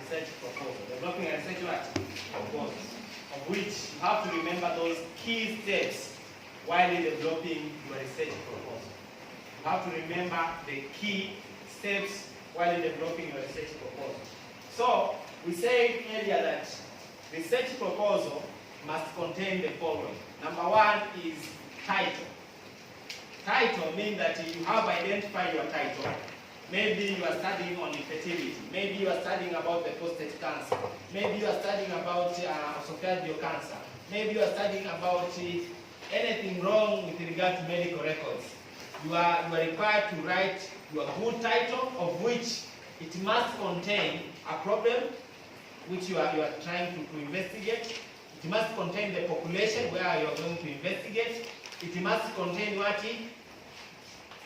research proposal. Developing a research proposal, of which you have to remember those key steps while you're developing your research proposal. You have to remember the key steps while you're developing your research proposal. So, we said earlier that research proposal must contain the following. Number one is title. Title means that you have identified your title. Maybe you are studying on infertility. Maybe you are studying about the prostate cancer. Maybe you are studying about esophageal cancer. Maybe you are studying about anything wrong with regard to medical records. You are required to write your good title, of which it must contain a problem which you are trying to investigate. It must contain the population where you are going to investigate. It must contain what?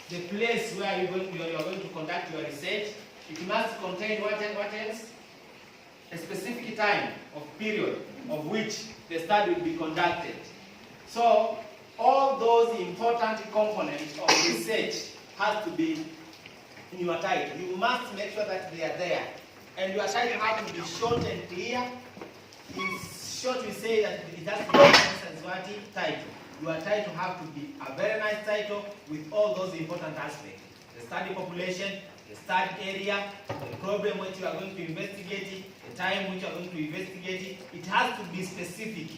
The place where you are going to conduct your research. It must contain what else? A specific time of period of which the study will be conducted. So all those important components of research has to be in your title. You must make sure that they are there. And your title has to be short and clear. In short, we say that it has to be as what title. Your title has to be a very nice title with all those important aspects. The study population, the study area, the problem which you are going to investigate, the time which you are going to investigate. It has to be specific.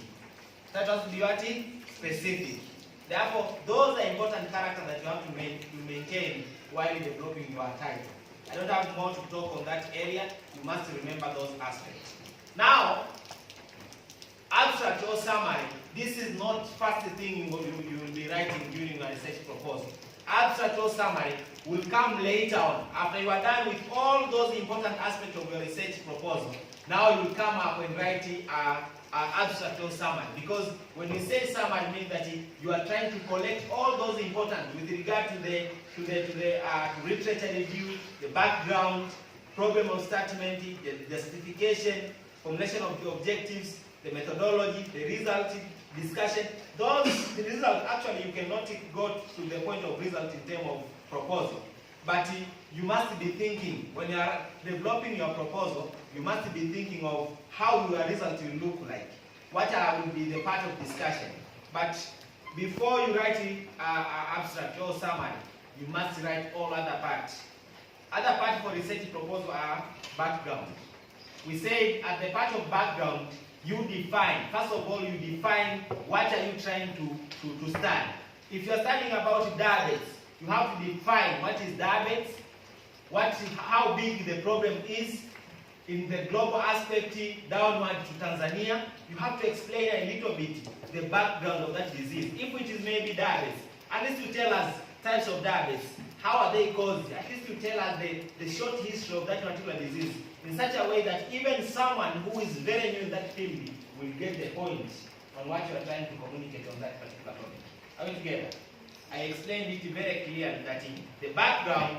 That has to be what? Specific. Therefore, those are important characters that you have to maintain while developing your title. I don't have more to talk on that area. You must remember those aspects. Now, abstract or summary. This is not first thing you will be writing during your research proposal. Abstract or summary will come later on. After you are done with all those important aspects of your research proposal, now you will come up and write an abstract or summary. Because when we say summary, it means that you are trying to collect all those important with regard to the literature review, the background, problem of statement, the certification, formulation of the objectives, the methodology, the result, discussion. The results, actually, you cannot go to the point of result in terms of proposal. But you must be thinking, when you are developing your proposal, you must be thinking of how your result will look like. What will be the part of discussion. But before you write an abstract or summary, you must write all other parts. Other parts for research proposal are background. We said at the part of background, you define, first of all, you define what are you trying to study. If you are studying about diabetes, you have to define what is diabetes, how big the problem is in the global aspect downward to Tanzania. You have to explain a little bit the background of that disease. If it is maybe diabetes, at least you tell us types of diabetes, how are they caused, at least you tell us the short history of that particular disease, in such a way that even someone who is very new in that field will get the point on what you are trying to communicate on that particular topic. Are we together? I explained it very clearly that the background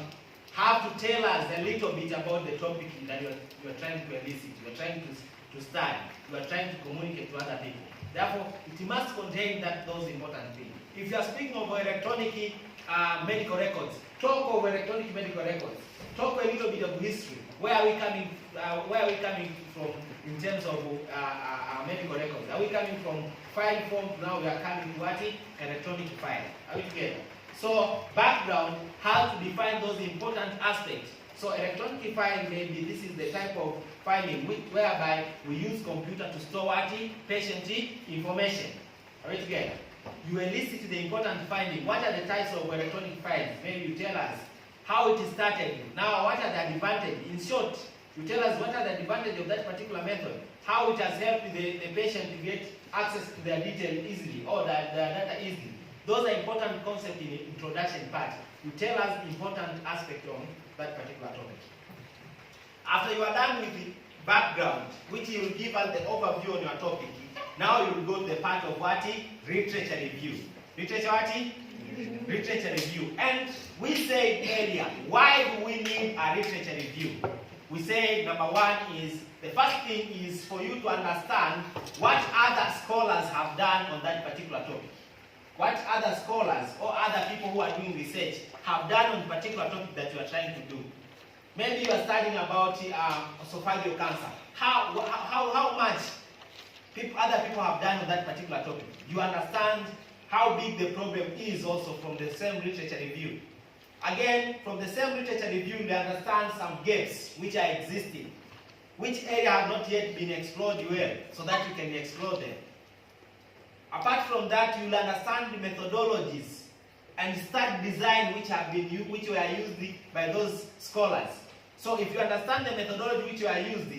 have to tell us a little bit about the topic that you are trying to elicit, you are trying to study, you are trying to communicate to other people. Therefore, it must contain those important things. If you are speaking of electronic medical records, talk of electronic medical records. Talk a little bit of history. Where are we coming from in terms of medical records? Are we coming from file form? Now we are coming to what? Electronic file. Are we together? So background, how to define those important aspects. So electronic file, maybe this is the type of filing whereby we use computer to store what? Patient information. Are we together? You elicit the important finding. What are the types of electronic files? Maybe you tell us how it started. Now, what are the advantages? In short, you tell us what are the advantages of that particular method, how it has helped the patient to get access to their detail easily or the data easily. Those are important concepts in the introduction part. You tell us important aspects on that particular topic. After you are done with the background, which will give us the overview on your topic, now you will go to the part of what? Literature review. Literature what? Literature review. And we said earlier, why do we need a literature review? We said number one is, the first thing is for you to understand what other scholars have done on that particular topic. What other scholars or other people who are doing research have done on a particular topic that you are trying to do. Maybe you are studying about esophageal cancer. How much other people have done on that particular topic. You understand how big the problem is also from the same literature review. Again, from the same literature review, you understand some gaps which are existing, which area have not yet been explored well, so that you can explore them. Apart from that, you will understand the methodologies and study design which were used by those scholars. So if you understand the methodology which were used,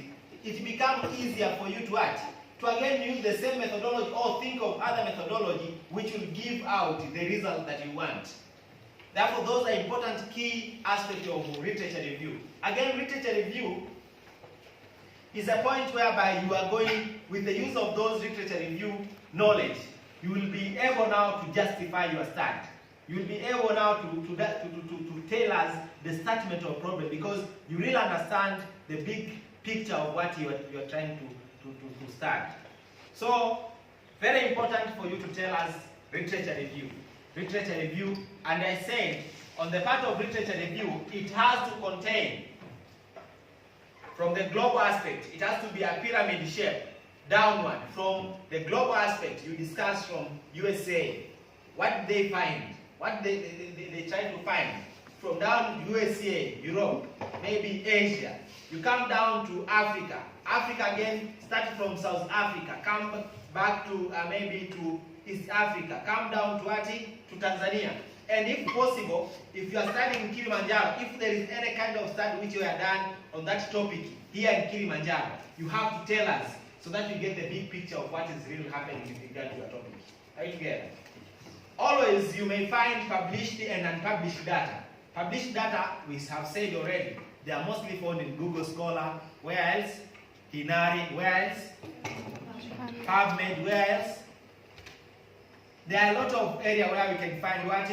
it becomes easier for you to act. To again use the same methodology or think of other methodology which will give out the result that you want. Therefore, those are important key aspects of literature review. Again, literature review is a point whereby you are going, with the use of those literature review knowledge, you will be able now to justify your stand. You will be able now to tell us the statement of problem, because you really understand the big picture of what you are trying to start. So, very important for you to tell us literature review. Literature review, and I said, on the part of literature review, it has to contain, from the global aspect, it has to be a pyramid shape, downward. From the global aspect, you discuss from USA, what they find, what they try to find. From down USA, Europe, maybe Asia. You come down to Africa. Africa again, start from South Africa, come back to maybe to East Africa, come down to to Tanzania. And if possible, if you are studying in Kilimanjaro, if there is any kind of study which you have done on that topic here in Kilimanjaro, you have to tell us so that you get the big picture of what is really happening with regard to your topic. Are you together? Always you may find published and unpublished data. Published data, we have said already, they are mostly found in Google Scholar. Where else? Hinari. Where else? PubMed. Where else? There are a lot of areas where we can find what?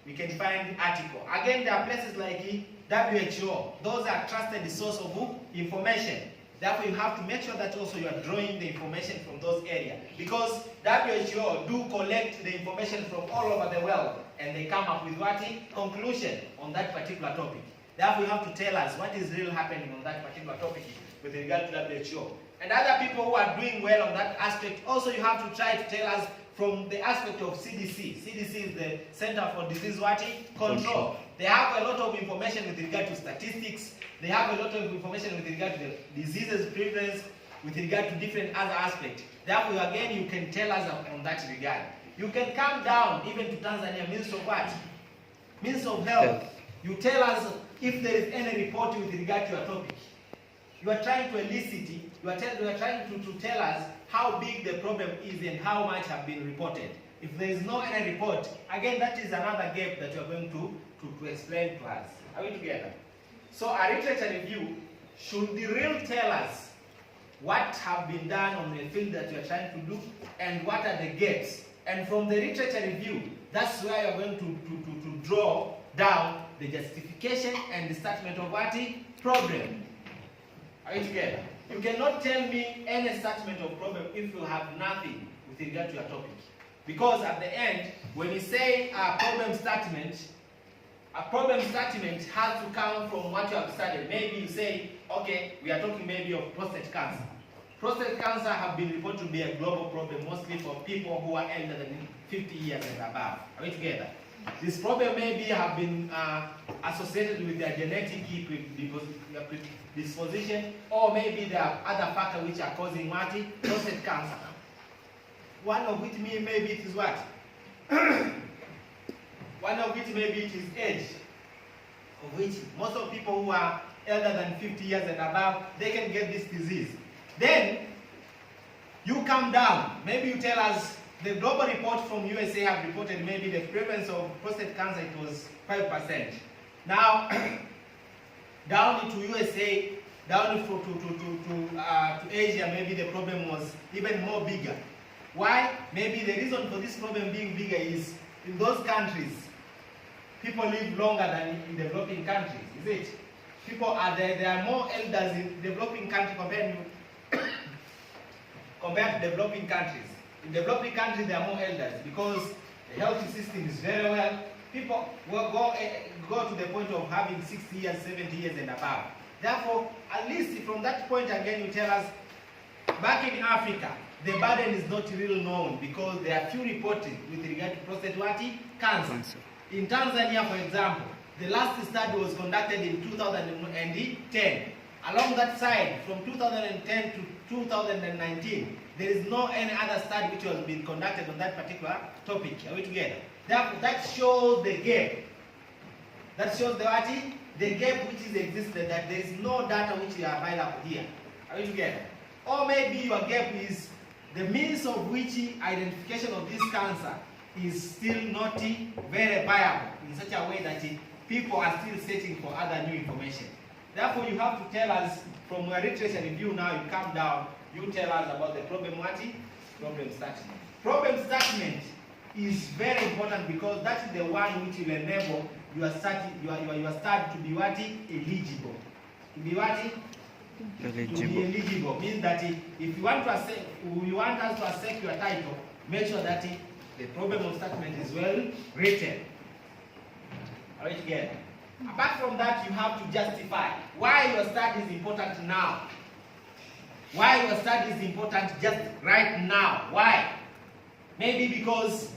We can find article. Again, there are places like WHO. Those are trusted source of information. Therefore, you have to make sure that also you are drawing the information from those areas. Because WHO do collect the information from all over the world, and they come up with what? Conclusion on that particular topic. Therefore, you have to tell us what is really happening on that particular topic with regard to WHO. And other people who are doing well on that aspect, also you have to try to tell us from the aspect of CDC. CDC is the Center for Disease Control. They have a lot of information with regard to statistics. They have a lot of information with regard to the diseases prevalence, with regard to different other aspects. Therefore, again, you can tell us on that regard. You can come down even to Tanzania, Ministry of what? Ministry of Health. You tell us if there is any report with regard to your topic. You are trying to elicit it. You are trying to tell us how big the problem is and how much have been reported. If there is no any report, again, that is another gap that you are going to explain to us. Are we together? So a literature review should really tell us what have been done on the field that you are trying to do and what are the gaps. And from the literature review, that's where you are going to draw down the justification and the statement of what? Problem. Are you together? You cannot tell me any statement of problem if you have nothing with regard to your topic. Because at the end, when you say a problem statement has to come from what you have studied. Maybe you say, okay, we are talking maybe of prostate cancer. Prostate cancer have been reported to be a global problem, mostly for people who are elder than 50 years and above. Are we together? This problem maybe have been associated with their genetic predisposition, or maybe there are other factors which are causing what? Prostate cancer. One of which maybe it is what? One of which maybe it is age, of which most of people who are elder than 50 years and above, they can get this disease. Then, you come down, maybe you tell us, the global report from USA have reported maybe the prevalence of prostate cancer, it was 5%. Now, down into USA, down to Asia, maybe the problem was even more bigger. Why? Maybe the reason for this problem being bigger is in those countries, people live longer than in developing countries, is it? People are there are more elders in developing countries compared to developing countries. In developing countries, there are more elders because the health system is very well. people will go to the point of having 60 years, 70 years and above. Therefore, at least from that point again, you tell us, back in Africa, the burden is not really known because there are few reported with regard to prostate cancer. In Tanzania, for example, the last study was conducted in 2010. Along that side, from 2010 to 2019, there is no any other study which has been conducted on that particular topic. Are we together? That shows the gap. That shows the gap which is existed, that there is no data which is available here. Are we together? Or maybe your gap is the means of which identification of this cancer is still not very viable in such a way that people are still searching for other new information. Therefore, you have to tell us from your literature review now, you come down, you tell us about the problem statement. Problem statement is very important because that is the one which will enable your study to be eligible. To be eligible means that if you want us to accept your title, make sure that the problem of statement is well written. Are we together? Apart from that, you have to justify why your study is important now. Why your study is important just right now. Why? Maybe because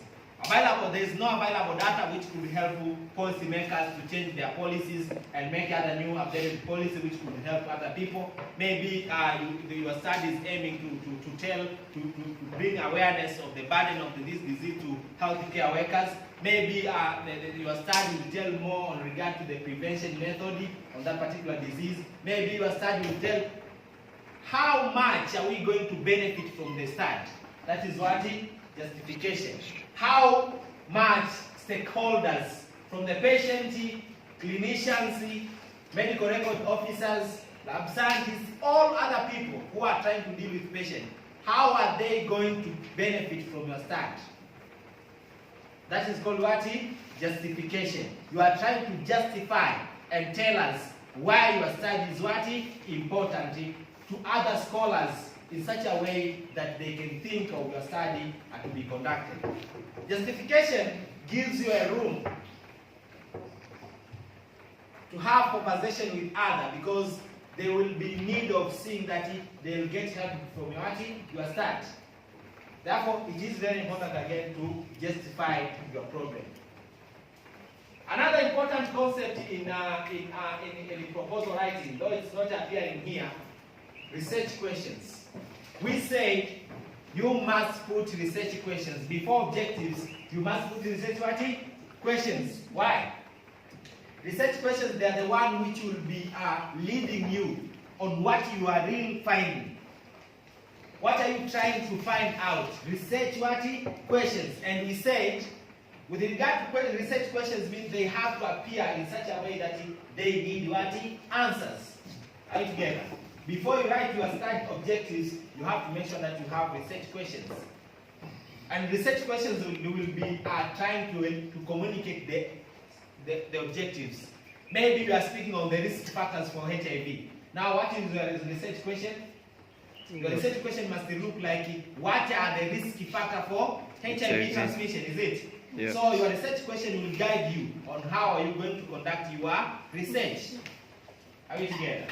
there is no available data which could help policymakers to change their policies and make other new updated policy which could help other people. Maybe your study is aiming to bring awareness of the burden of this disease to healthcare workers. Maybe your study will tell more on regard to the prevention method on that particular disease. Maybe your study will tell how much are we going to benefit from the study. That is what justification. How much stakeholders from the patient, clinicians, medical record officers, lab scientists, all other people who are trying to deal with patients, how are they going to benefit from your study? That is called what? Justification. You are trying to justify and tell us why your study is what? Important to other scholars in such a way that they can think of your study and to be conducted. Justification gives you a room to have conversation with others because they will be in need of seeing that they will get help from your study. Therefore, it is very important again to justify your problem. Another important concept in proposal writing, though it's not appearing here, research questions. We say you must put research questions. Before objectives, you must put research questions. Why? Research questions, they are the one which will be leading you on what you are really finding. What are you trying to find out? Research questions. And we said, with regard to research questions, means they have to appear in such a way that they need answers. Are you together? Before you write your study objectives, you have to make sure that you have research questions. And research questions will be trying to communicate the objectives. Maybe you are speaking on the risk factors for HIV. Now, what is your research question? Your research question must look like, what are the risk factors for HIV transmission, is it? Yeah. So your research question will guide you on how are you going to conduct your research. Are we together?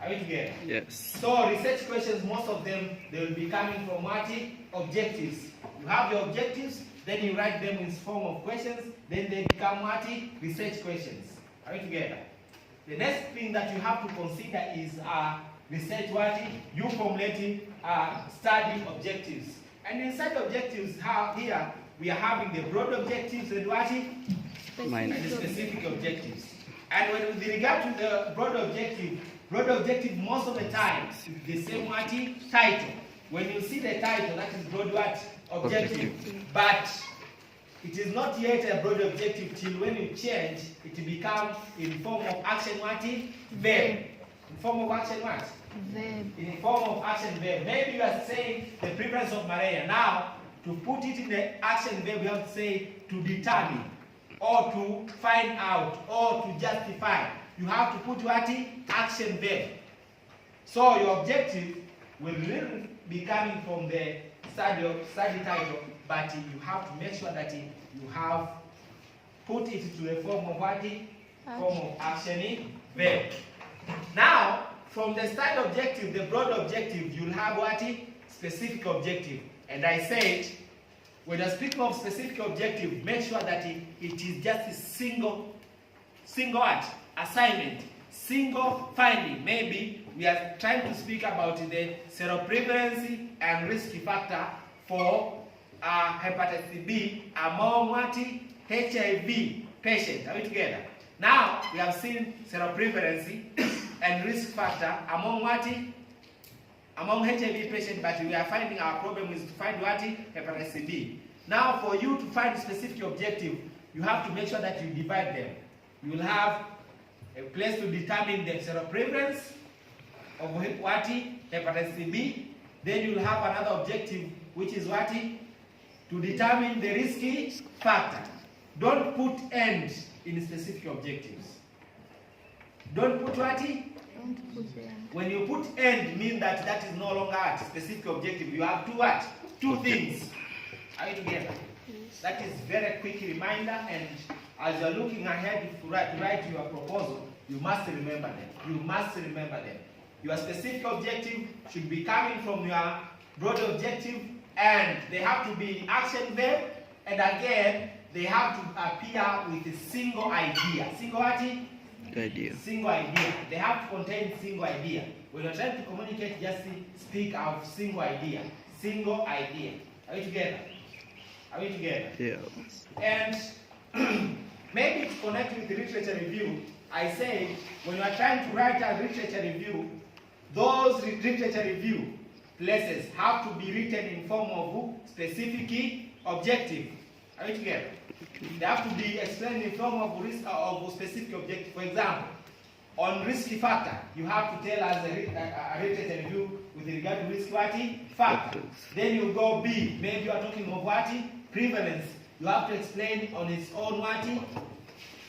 Are we together? Yes. So research questions, most of them, they will be coming from what? Objectives. You have your objectives, then you write them in form of questions, then they become what? Research questions. Are we together? The next thing that you have to consider is research what? You formulating study objectives. And in such objectives, here we are having the broad objectives and what? And the specific objectives. And when with regard to the broad objective, most of the time is the same what? Title. When you see the title, that is broad what? Objective. But it is not yet a broad objective till when you change, it becomes in form of action what? Verb. In form of action what? Verb. In form of action verb. Maybe you are saying the prevalence of malaria. Now, to put it in the action verb, you have to say to determine, or to find out, or to justify. You have to put what? Action verb. So your objective will really be coming from the study title, but you have to make sure that you have put it to the form of what? Form of action verb. Now, from the start objective, the broad objective, you'll have what? Specific objective. And I said, when you're speaking of specific objective, make sure that it is just a single what? Assignment, single finding. Maybe we are trying to speak about the seroprevalence and risk factor for hepatitis B among what? HIV patients. Are we together? Now, we have seen seroprevalence and risk factor among what? Among HIV patients, but we are finding our problem is to find what? Hepatitis B. Now, for you to find specific objective, you have to make sure that you divide them. You will have a place to determine the seroprevalence of what? Hepatitis B. Then you will have another objective, which is what? To determine the risk factor. Don't put end in specific objectives. Don't put what? Don't put end. When you put end, mean that that is no longer a specific objective. You have two what? Two things. Are you together? Yes. That is very quick reminder, and as you're looking ahead to write your proposal, you must remember them. You must remember them. Your specific objective should be coming from your broad objective, and they have to be action verb, and again, they have to appear with a single idea. Single what? Idea. Single idea. They have to contain single idea. When you're trying to communicate, just speak of single idea. Single idea. Are we together? Are we together? Yeah. And maybe to connect with the literature review, I say when you are trying to write a literature review, those literature review places have to be written in form of specific objective. Are we together? They have to be explained in form of risk of specific objective. For example, on risk factor, you have to tell us a literature review with regard to risk factor. Then you go B. Maybe you are talking of what? Prevalence. You have to explain on its own what?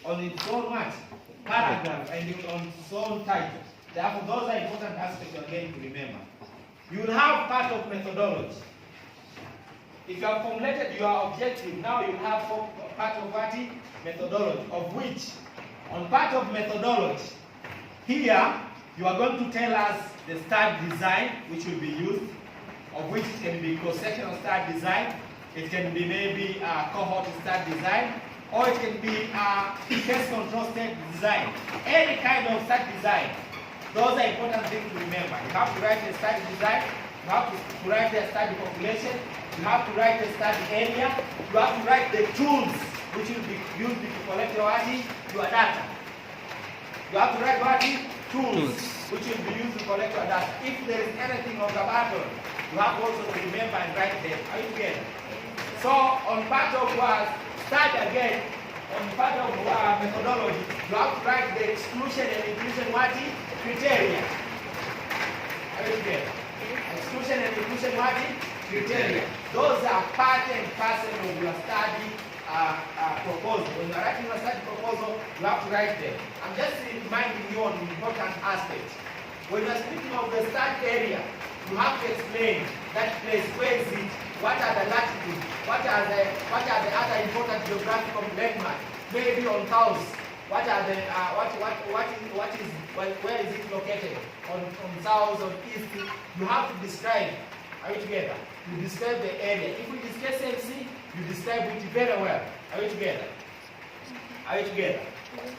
On its own what? Paragraph and on its own title. Therefore, those are important aspects you are going to remember. You will have part of methodology. If you have formulated your objective, now you have part of what? Methodology, of which, on part of methodology, here, you are going to tell us the study design, which will be used, of which it can be cross-sectional study design, it can be maybe a cohort study design, or it can be a case control study design. Any kind of study design. Those are important things to remember. You have to write a study design, you have to write a study population, you have to write the study area, you have to write the tools which will be used to collect your data. You have to write what? Tools which will be used to collect your data. If there is anything on the bottom, you have also to remember and write them. Are you together? So on part of start again, on part of methodology, you have to write the exclusion and inclusion what? Criteria. Are you together? Exclusion and inclusion what? Criteria. Those are part and parcel of your study proposal. When you are writing your study proposal, you have to write them. I'm just reminding you on important aspects. When you are speaking of the study area, you have to explain that place, where is it, what are the latitudes, what are the other important geographical landmarks, maybe on cows, what are the where is it located, on south, on east. You have to describe. Are you together? You describe the area. If we discuss MC, you describe it very well. Are you together? Are you together?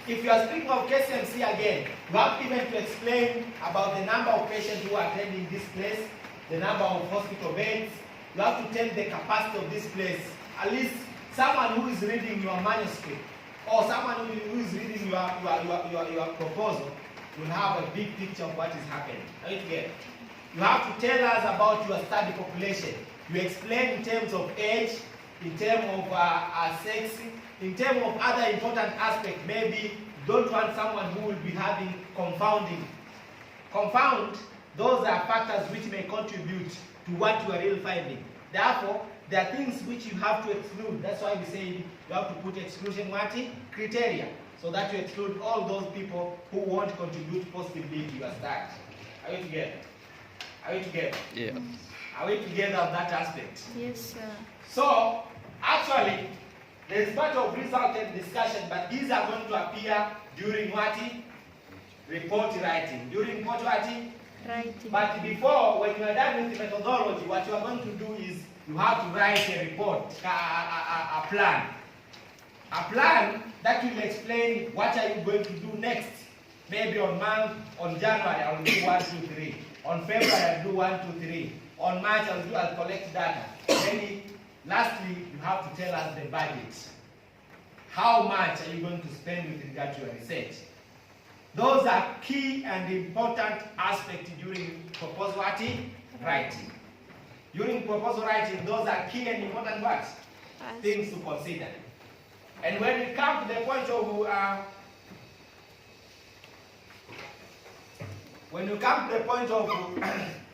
If you are speaking of KCMC again, you have even to explain about the number of patients who are attending this place, the number of hospital beds. You have to tell the capacity of this place. At least someone who is reading your manuscript or someone who is reading your proposal will have a big picture of what is happening. Are you together? You have to tell us about your study population. You explain in terms of age, in terms of sex, in terms of other important aspects. Maybe don't want someone who will be having confounding. Confound, those are factors which may contribute to what you are really finding. Therefore, there are things which you have to exclude. That's why we say you have to put exclusion criteria, so that you exclude all those people who won't contribute positively to your study. Are you together? Are we together? Yeah. Are we together on that aspect? Yes, sir. So, actually, There is part of result and discussion, but these are going to appear during what? Report writing. During report writing? Writing. But before, when you are done with the methodology, what you are going to do is you have to write a report, a plan. A plan that will explain what are you going to do next. Maybe on January I will do 1, 2, 3. On February I will do 1, 2, 3. On March I'll collect data. Then lastly, you have to tell us the budget. How much are you going to spend with regard to your research? Those are key and important aspects during proposal writing. During proposal writing, those are key and important what? Things to consider. And when we come to the point of